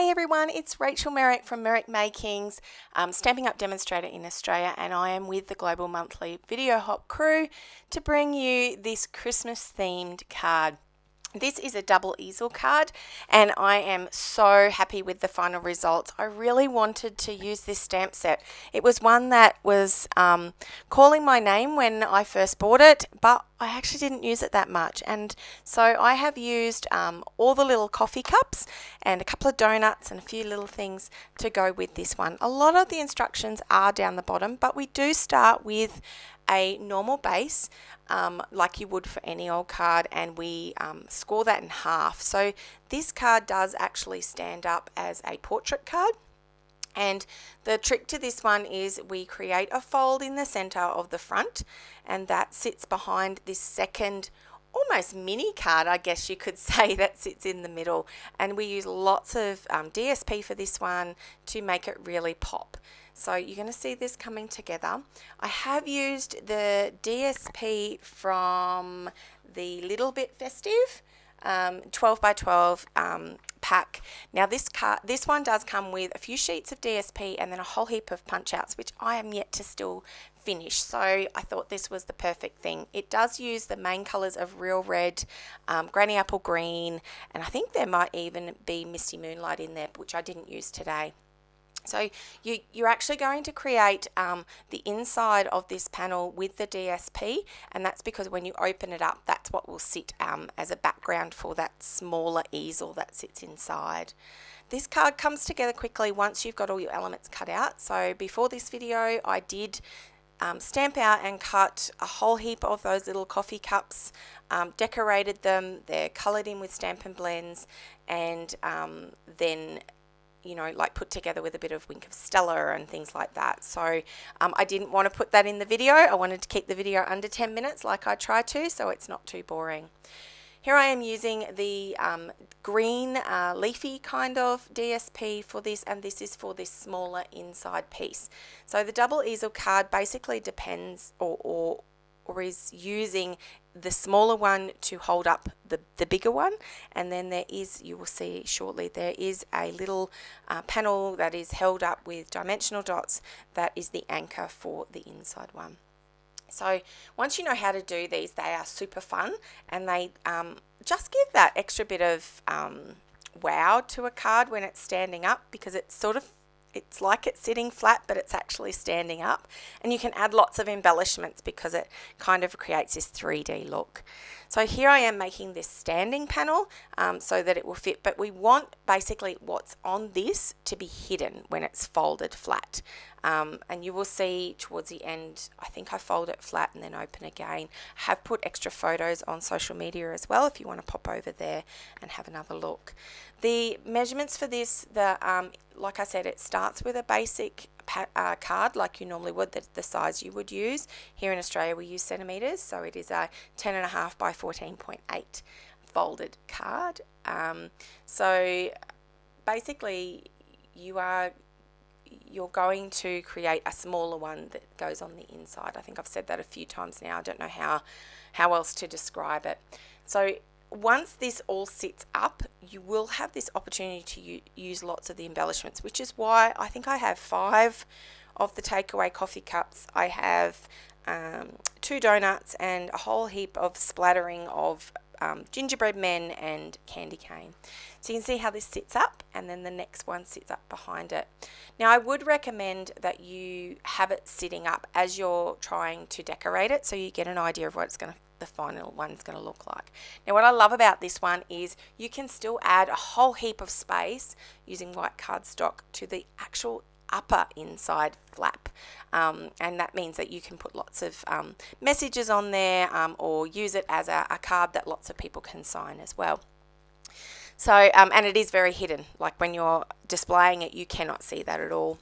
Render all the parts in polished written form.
Hey everyone, it's Rachel Merrick from Merrick Makings, Stampin' Up! Demonstrator in Australia, and I am with the Global Monthly Video Hop crew to bring you this Christmas themed card. This is a double easel card and I am so happy with the final results. I really wanted to use this stamp set. It was one that was calling my name when I first bought it, but I actually didn't use it that much, and so I have used all the little coffee cups and a couple of donuts and a few little things to go with this one. A lot of the instructions are down the bottom, but we do start with a normal base like you would for any old card, and we score that in half. So this card does actually stand up as a portrait card. And the trick to this one is we create a fold in the center of the front, and that sits behind this second almost mini card, I guess you could say, that sits in the middle. And we use lots of DSP for this one to make it really pop. So you're going to see this coming together. I have used the DSP from the Little Bit Festive 12 by 12 pack. Now this one does come with a few sheets of DSP and then a whole heap of punch outs, which I am yet to still finish, so I thought this was the perfect thing. It does use the main colors of Real Red, Granny Apple Green, and I think there might even be Misty Moonlight in there, which I didn't use today. So you're actually going to create the inside of this panel with the DSP, and that's because when you open it up, that's what will sit as a background for that smaller easel that sits inside. This card comes together quickly once you've got all your elements cut out. So before this video, I did stamp out and cut a whole heap of those little coffee cups, decorated them, they're coloured in with Stampin' Blends, and then like put together with a bit of Wink of Stella and things like that. So I didn't want to put that in the video. I wanted to keep the video under 10 minutes like I try to, so it's not too boring. Here I am using the green leafy kind of DSP for this, and this is for this smaller inside piece. So the double easel card basically depends or is using the smaller one to hold up the bigger one, and then there is, you will see shortly, there is a little panel that is held up with dimensional dots that is the anchor for the inside one. So once you know how to do these, they are super fun, and they just give that extra bit of wow to a card when it's standing up, because it's like it's sitting flat, but it's actually standing up. And you can add lots of embellishments because it kind of creates this 3D look. So here I am making this standing panel so that it will fit, but we want basically what's on this to be hidden when it's folded flat. And you will see towards the end, I think I fold it flat and then open again. I have put extra photos on social media as well if you want to pop over there and have another look. The measurements for this, like I said, it starts with a basic card like you normally would, the size you would use. Here in Australia we use centimetres, so it is a 10.5 by 14.8 folded card. So basically you're going to create a smaller one that goes on the inside. I think I've said that a few times now. I don't know how else to describe it. So once this all sits up, you will have this opportunity to use lots of the embellishments, which is why I think I have 5 of the takeaway coffee cups. I have 2 donuts and a whole heap of splattering of gingerbread men and candy cane. So you can see how this sits up, and then the next one sits up behind it. Now I would recommend that you have it sitting up as you're trying to decorate it, so you get an idea of what the final one's going to look like. Now what I love about this one is you can still add a whole heap of space using white cardstock to the actual upper inside flap, and that means that you can put lots of messages on there, or use it as a card that lots of people can sign as well. So and it is very hidden, like when you're displaying it you cannot see that at all.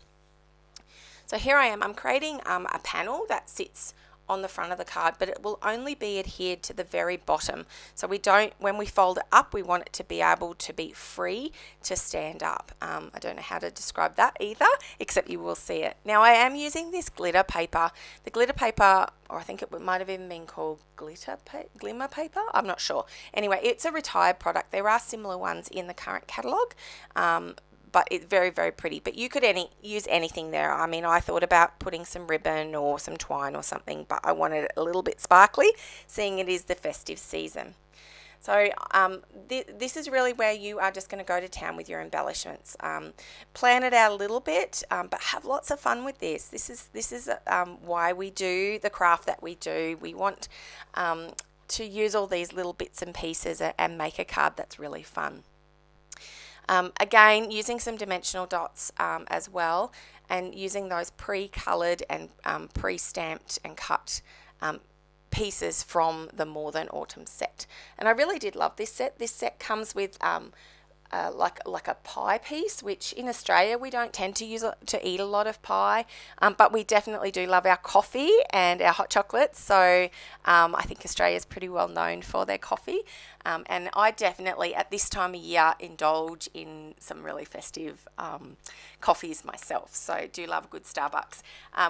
So here I am, I'm creating a panel that sits on the front of the card, but it will only be adhered to the very bottom. So when we fold it up, we want it to be able to be free to stand up. I don't know how to describe that either, except you will see it. Now I am using this glitter paper. The glitter paper, or I think it might have even been called glimmer paper, I'm not sure. Anyway, it's a retired product. There are similar ones in the current catalogue, but it's very, very pretty. But you could use anything there. I mean, I thought about putting some ribbon or some twine or something, but I wanted it a little bit sparkly, seeing it is the festive season. So this is really where you are just going to go to town with your embellishments. Plan it out a little bit, but have lots of fun with this. This is why we do the craft that we do. We want to use all these little bits and pieces and make a card that's really fun. Again, using some dimensional dots as well, and using those pre-coloured and pre-stamped and cut pieces from the More Than Autumn set. And I really did love this set. This set comes with like a pie piece, which in Australia we don't tend to use to eat a lot of pie, but we definitely do love our coffee and our hot chocolates. So I think Australia is pretty well known for their coffee, and I definitely at this time of year indulge in some really festive coffees myself. So do love a good Starbucks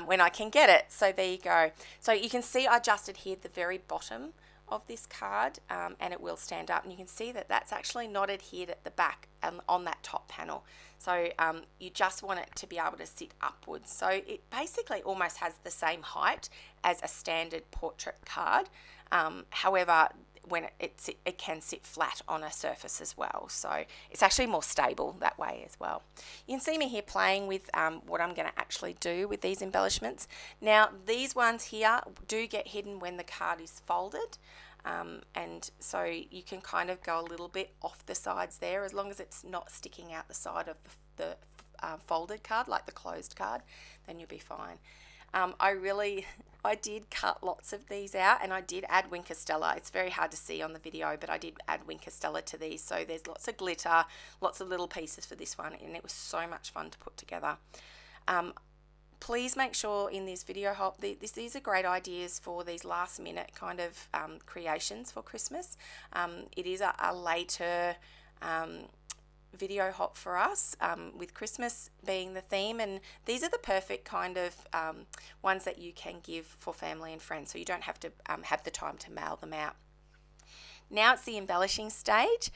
when I can get it. So there you go. So you can see I adjusted here at the very bottom of this card, and it will stand up, and you can see that that's actually not adhered at the back on that top panel. So you just want it to be able to sit upwards. So it basically almost has the same height as a standard portrait card. However, when it can sit flat on a surface as well, so it's actually more stable that way as well. You can see me here playing with what I'm going to actually do with these embellishments. Now these ones here do get hidden when the card is folded, and so you can kind of go a little bit off the sides there, as long as it's not sticking out the side of the folded card like the closed card, then you'll be fine. I did cut lots of these out, and I did add Wink of Stella. It's very hard to see on the video, but I did add Wink of Stella to these. So there's lots of glitter, lots of little pieces for this one, and it was so much fun to put together. Please make sure in this video hop, these are great ideas for these last minute kind of creations for Christmas. It is a later video hop for us, with Christmas being the theme, and these are the perfect kind of ones that you can give for family and friends, so you don't have to have the time to mail them out. Now it's the embellishing stage,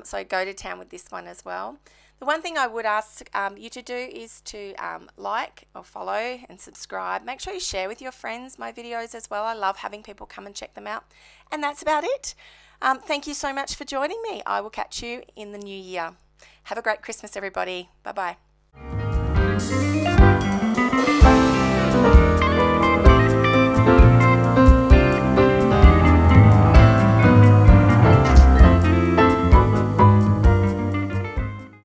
so go to town with this one as well. The one thing I would ask you to do is to like or follow and subscribe. Make sure you share with your friends my videos as well. I love having people come and check them out. And that's about it. Thank you so much for joining me. I will catch you in the new year. Have a great Christmas, everybody. Bye-bye.